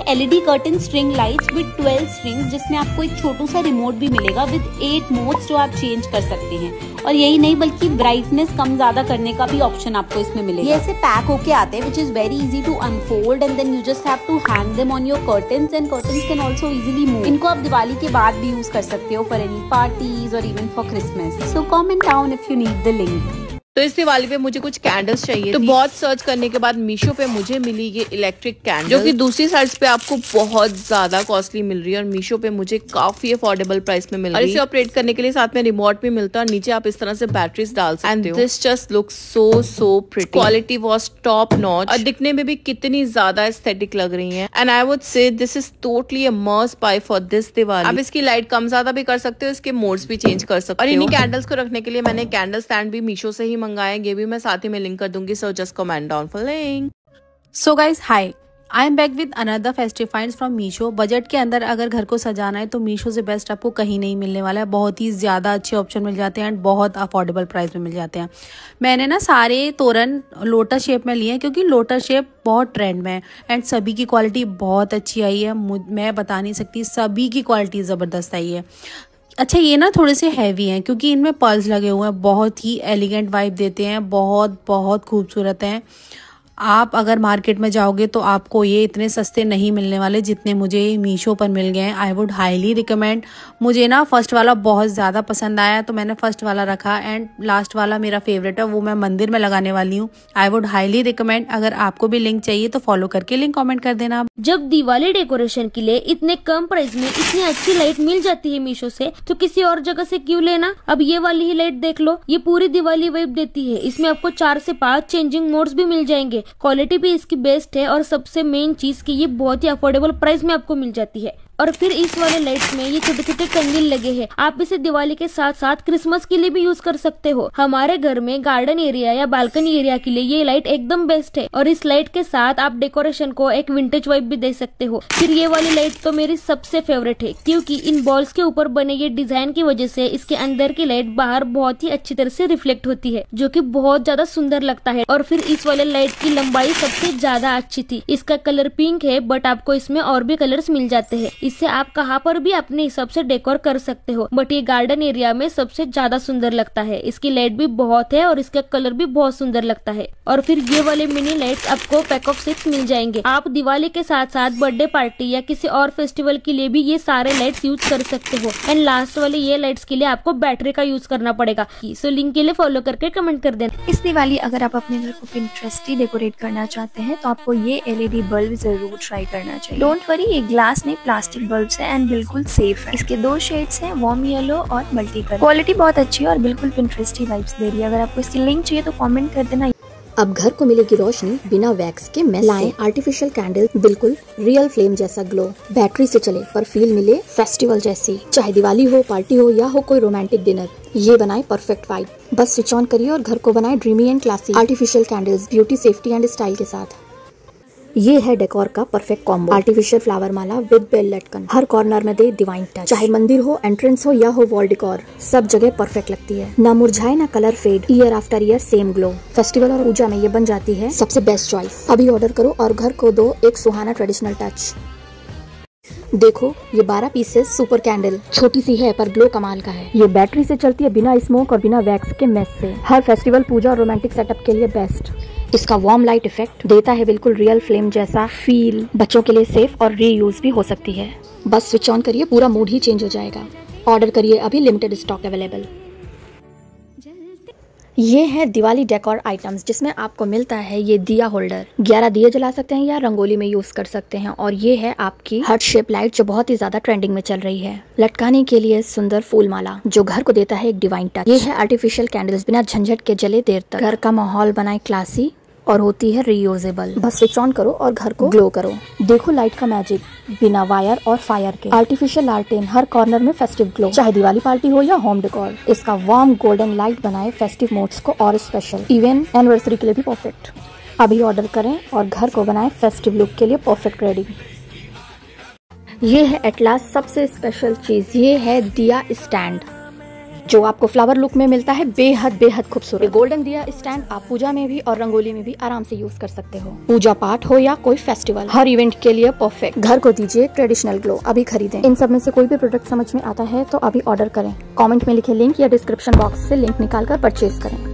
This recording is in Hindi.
LED curtain string lights with 12 strings, जिसमें आपको एक छोटू सा रिमोट भी मिलेगा विद 8 मोड्स जो आप चेंज कर सकते हैं। और यही नहीं बल्कि ब्राइटनेस कम ज्यादा करने का भी ऑप्शन आपको इसमें मिलेगा। ये ऐसे पैक होके आते हैं, which is very easy to unfold and then you just have to hang them on your curtains and curtains can also easily move. इनको आप दिवाली के बाद भी यूज कर सकते हो फॉर एनी पार्टीज और even for Christmas. So comment down if you need the link. तो इस दिवाली पे मुझे कुछ कैंडल्स चाहिए, तो बहुत सर्च करने के बाद मीशो पे मुझे मिली ये इलेक्ट्रिक कैंडल, जो कि दूसरी साइट्स पे आपको बहुत ज्यादा कॉस्टली मिल रही है और मीशो पे मुझे काफी अफोर्डेबल प्राइस में मिल रही है। और इसे ऑपरेट करने के लिए साथ में रिमोट भी मिलता है और नीचे आप इस तरह से बैटरीज डाल सकते हो। And this just looks so pretty. Quality was top notch और दिखने में भी कितनी ज्यादा एस्थेटिक लग रही है। And I would say this is totally a must buy for this Diwali. आप इसकी लाइट कम ज्यादा भी कर सकते हो, इसके मोड्स भी चेंज कर सकते हो। और इन्हीं कैंडल्स को रखने के लिए मैंने कैंडल स्टैंड भी मीशो से ही मंगाया, ये भी मैं साथ ही में लिंक कर दूंगी, so just comment down for link. So guys hi, I am back with another festive finds from Meesho. Budget के अंदर अगर घर को सजाना है तो मीशो से बेस्ट आपको कहीं नहीं मिलने वाला है। बहुत ही ज़्यादा अच्छे ऑप्शन मिल जाते हैं एंड बहुत अफोर्डेबल प्राइस में मिल जाते हैं। मैंने ना सारे तोरण लोटस शेप में लिए हैं क्योंकि लोटस शेप बहुत ट्रेंड में है एंड सभी की क्वालिटी बहुत अच्छी आई है। मैं बता नहीं सकती, सभी की क्वालिटी ज़बरदस्त आई है। अच्छा, ये ना थोड़े से हैवी हैं क्योंकि इनमें पर्ल्स लगे हुए हैं, बहुत ही एलिगेंट वाइब देते हैं, बहुत खूबसूरत हैं। आप अगर मार्केट में जाओगे तो आपको ये इतने सस्ते नहीं मिलने वाले जितने मुझे मीशो पर मिल गए हैं। I would highly recommend. मुझे ना फर्स्ट वाला बहुत ज़्यादा पसंद आया तो मैंने फर्स्ट वाला रखा एंड लास्ट वाला मेरा फेवरेट है, वो मैं मंदिर में लगाने वाली हूँ। I would highly recommend. अगर आपको भी लिंक चाहिए तो फॉलो करके लिंक कॉमेंट कर देना। जब दिवाली डेकोरेशन के लिए इतने कम प्राइस में इतनी अच्छी लाइट मिल जाती है मीशो से, तो किसी और जगह से क्यों लेना। अब ये वाली ही लाइट देख लो, ये पूरी दिवाली वाइब देती है। इसमें आपको 4 से 5 चेंजिंग मोड्स भी मिल जाएंगे। क्वालिटी भी इसकी बेस्ट है और सबसे मेन चीज की ये बहुत ही अफोर्डेबल प्राइस में आपको मिल जाती है। और फिर इस वाले लाइट्स में ये छोटे छोटे कंडील लगे हैं। आप इसे दिवाली के साथ साथ क्रिसमस के लिए भी यूज कर सकते हो। हमारे घर में गार्डन एरिया या बालकनी एरिया के लिए ये लाइट एकदम बेस्ट है। और इस लाइट के साथ आप डेकोरेशन को एक विंटेज वाइब भी दे सकते हो। फिर ये वाली लाइट तो मेरी सबसे फेवरेट है क्योंकि इन बॉल्स के ऊपर बने ये डिजाइन की वजह से इसके अंदर की लाइट बाहर बहुत ही अच्छी तरह से रिफ्लेक्ट होती है, जो कि बहुत ज्यादा सुंदर लगता है। और फिर इस वाले लाइट की लंबाई सबसे ज्यादा अच्छी थी। इसका कलर पिंक है बट आपको इसमें और भी कलर्स मिल जाते हैं। इससे आप कहाँ पर भी अपने हिसाब से डेकोर कर सकते हो, बट ये गार्डन एरिया में सबसे ज्यादा सुंदर लगता है। इसकी लाइट भी बहुत है और इसका कलर भी बहुत सुंदर लगता है। और फिर ये वाले मिनी लाइट्स आपको पैक ऑफ 6 मिल जाएंगे। आप दिवाली के साथ साथ बर्थडे पार्टी या किसी और फेस्टिवल के लिए भी ये सारे लाइट्स यूज कर सकते हो। एंड लास्ट वाले ये लाइट्स के लिए आपको बैटरी का यूज करना पड़ेगा। सो लिंक के लिए फॉलो करके कमेंट कर देना। इस दिवाली अगर आप अपने घर को पिंटरेस्टी डेकोरेट करना चाहते हैं तो आपको ये LED बल्ब जरूर ट्राई करना चाहिए। डोंट वरी, ये ग्लास नहीं प्लास्टिक बल्ब है एंड बिल्कुल सेफ है। इसके 2 शेड्स हैं, वार्म येलो और मल्टी कलर। क्वालिटी बहुत अच्छी है और बिल्कुल पिंटरेस्टी वाइब्स दे रही है। अगर आपको इसकी लिंक चाहिए तो कमेंट कर देना। अब घर को मिलेगी रोशनी बिना वैक्स के मेस लाएं आर्टिफिशियल कैंडल, बिल्कुल रियल फ्लेम जैसा ग्लो। बैटरी से चले पर फील मिले फेस्टिवल जैसी। चाहे दिवाली हो, पार्टी हो या हो कोई रोमांटिक डिनर, ये बनाए परफेक्ट वाइब। बस स्विच ऑन करिए और घर को बनाए dreamy and classy. Artificial candles, beauty, safety and style के साथ। ये है डेकोर का परफेक्ट कॉम्बो। आर्टिफिशियल फ्लावर माला विद बेल लटकन, हर कॉर्नर में दे डिवाइन टच। चाहे मंदिर हो, एंट्रेंस हो या हो वॉल डेकोर, सब जगह परफेक्ट लगती है। ना मुरझाए ना colour fade, year after year same glow. Festival और पूजा में ये बन जाती है सबसे बेस्ट चॉइस। अभी ऑर्डर करो और घर को दो एक सुहाना ट्रेडिशनल टच। देखो ये 12 पीसेस सुपर कैंडल, छोटी सी है पर ग्लो कमाल का है। ये बैटरी से चलती है बिना स्मोक और बिना वैक्स के मेस से। हर फेस्टिवल, पूजा और रोमांटिक सेटअप के लिए बेस्ट। इसका वार्म लाइट इफेक्ट देता है बिल्कुल रियल फ्लेम जैसा फील। बच्चों के लिए सेफ और रीयूज भी हो सकती है। बस स्विच ऑन करिए, पूरा मूड ही चेंज हो जाएगा। ऑर्डर करिए अभी, लिमिटेड स्टॉक अवेलेबल। ये है दिवाली डेकोर आइटम्स जिसमें आपको मिलता है ये दिया होल्डर। 11 दिए जला सकते हैं या रंगोली में यूज कर सकते हैं। और ये है आपकी हार्ट शेप लाइट जो बहुत ही ज्यादा ट्रेंडिंग में चल रही है। लटकाने के लिए सुंदर फूल माला जो घर को देता है एक डिवाइन टच। ये है आर्टिफिशियल कैंडल्स, बिना झंझट के जले देर तक। घर का माहौल बनाए क्लासी और होती है रीयूजेबल। बस स्विच ऑन करो और घर को ग्लो करो। देखो लाइट का मैजिक, बिना वायर और फायर के। आर्टिफिशियल लालटेन, हर कॉर्नर में फेस्टिव ग्लो। चाहे दिवाली पार्टी हो या होम डेकोर, इसका वार्म गोल्डन लाइट बनाए फेस्टिव मोड्स को और स्पेशल। इवन एनिवर्सरी के लिए भी परफेक्ट। अभी ऑर्डर करें और घर को बनाए फेस्टिव लुक के लिए परफेक्ट रेडी। ये है एट लास्ट सबसे स्पेशल चीज, ये है दिया स्टैंड। जो आपको फ्लावर लुक में मिलता है बेहद खूबसूरत। गोल्डन दिया स्टैंड आप पूजा में भी और रंगोली में भी आराम से यूज कर सकते हो। पूजा पाठ हो या कोई फेस्टिवल, हर इवेंट के लिए परफेक्ट। घर को दीजिए ट्रेडिशनल ग्लो। अभी खरीदें। इन सब में से कोई भी प्रोडक्ट समझ में आता है तो अभी ऑर्डर करें। कमेंट में लिखे लिंक या डिस्क्रिप्शन बॉक्स से लिंक निकाल कर परचेज करें।